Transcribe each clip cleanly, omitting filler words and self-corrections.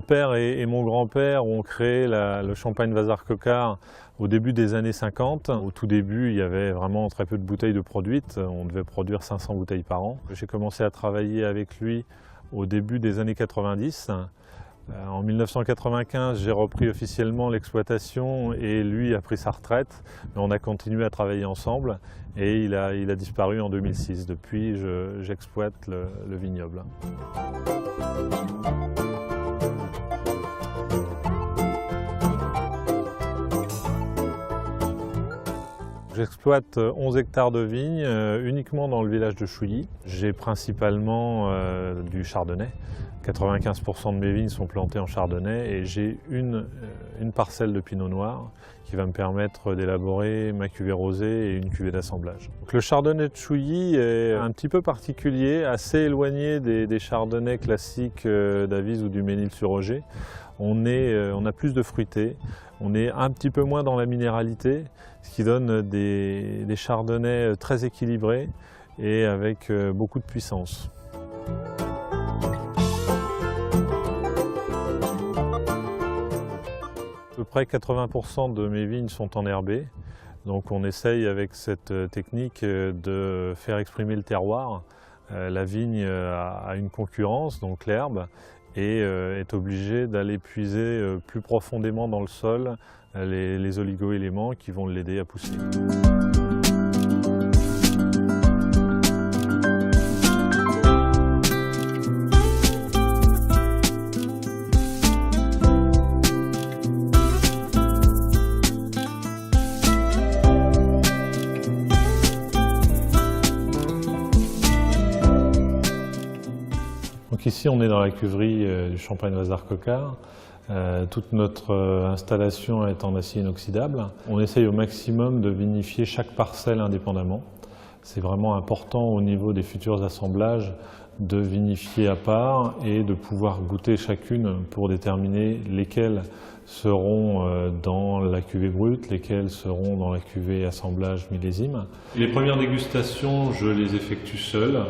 père et mon grand-père ont créé le champagne Vazar-Coquard au début des années 50. Au tout début, il y avait vraiment très peu de bouteilles de produites. On devait produire 500 bouteilles par an. J'ai commencé à travailler avec lui au début des années 90. En 1995, j'ai repris officiellement l'exploitation et lui a pris sa retraite. Mais on a continué à travailler ensemble et il a disparu en 2006. Depuis, j'exploite le vignoble. J'exploite 11 hectares de vignes uniquement dans le village de Chouilly. J'ai principalement du chardonnay. 95% de mes vignes sont plantées en chardonnay et j'ai une parcelle de pinot noir qui va me permettre d'élaborer ma cuvée rosée et une cuvée d'assemblage. Le chardonnay de Chouilly est un petit peu particulier, assez éloigné des chardonnays classiques d'Avise ou du Ménil-sur-Oger. On a plus de fruité, on est un petit peu moins dans la minéralité, ce qui donne des chardonnays très équilibrés et avec beaucoup de puissance. À peu près 80% de mes vignes sont enherbées, donc on essaye avec cette technique de faire exprimer le terroir. La vigne a une concurrence, donc l'herbe, et est obligée d'aller puiser plus profondément dans le sol les oligo-éléments qui vont l'aider à pousser. Donc ici, on est dans la cuverie du champagne Vazar-Coquard. Toute notre installation est en acier inoxydable. On essaye au maximum de vinifier chaque parcelle indépendamment. C'est vraiment important au niveau des futurs assemblages de vinifier à part et de pouvoir goûter chacune pour déterminer lesquelles seront dans la cuvée brute, lesquelles seront dans la cuvée assemblage millésime. Les premières dégustations, je les effectue seul.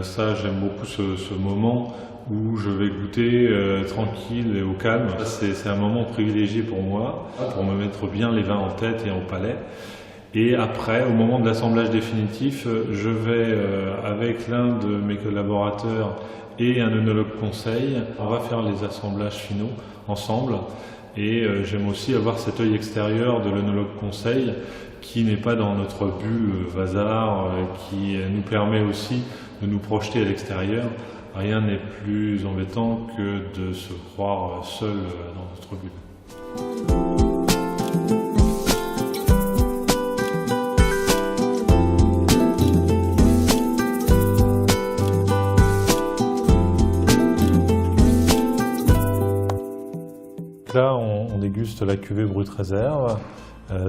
Ça, j'aime beaucoup ce moment où je vais goûter tranquille et au calme. C'est un moment privilégié pour moi, pour me mettre bien les vins en tête et en palais. Et après, au moment de l'assemblage définitif, je vais, avec l'un de mes collaborateurs et un œnologue conseil, on va faire les assemblages finaux ensemble. Et j'aime aussi avoir cet œil extérieur de l'œnologue conseil qui n'est pas dans notre bulle Vazar, qui nous permet aussi de nous projeter à l'extérieur. Rien n'est plus embêtant que de se croire seul dans notre bulle. Là, on déguste la cuvée brute réserve.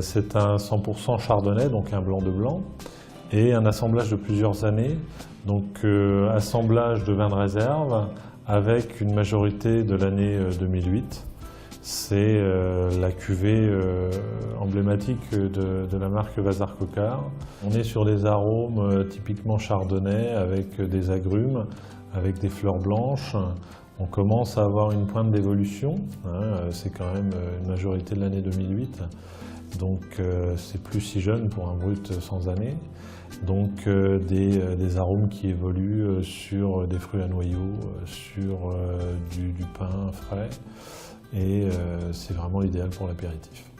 C'est un 100% chardonnay, donc un blanc de blanc, et un assemblage de plusieurs années. Donc assemblage de vin de réserve avec une majorité de l'année 2008. C'est la cuvée emblématique de la marque Vazar-Coquard. On est sur des arômes typiquement chardonnay avec des agrumes, avec des fleurs blanches. On commence à avoir une pointe d'évolution, hein, c'est quand même une majorité de l'année 2008, donc c'est plus si jeune pour un brut sans année. Donc des arômes qui évoluent sur des fruits à noyaux, sur du pain frais, et c'est vraiment l'idéal pour l'apéritif.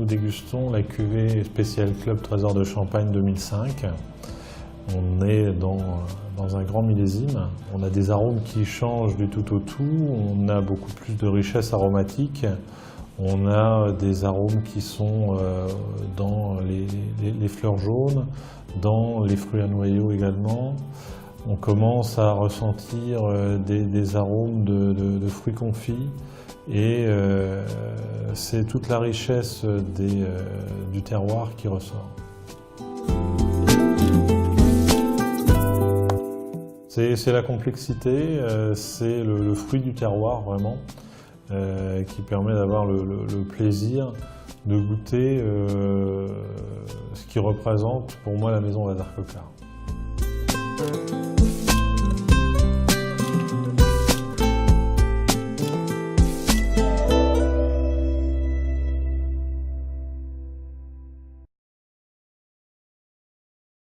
Dégustons la cuvée spéciale Club Trésor de Champagne 2005. On est dans un grand millésime. On a des arômes qui changent du tout au tout. On a beaucoup plus de richesse aromatique. On a des arômes qui sont dans les fleurs jaunes, dans les fruits à noyaux également. On commence à ressentir des arômes de fruits confits. Et c'est toute la richesse du terroir qui ressort. C'est la complexité, c'est le fruit du terroir vraiment. qui permet d'avoir le plaisir de goûter ce qui représente pour moi la maison Lazare Coquard.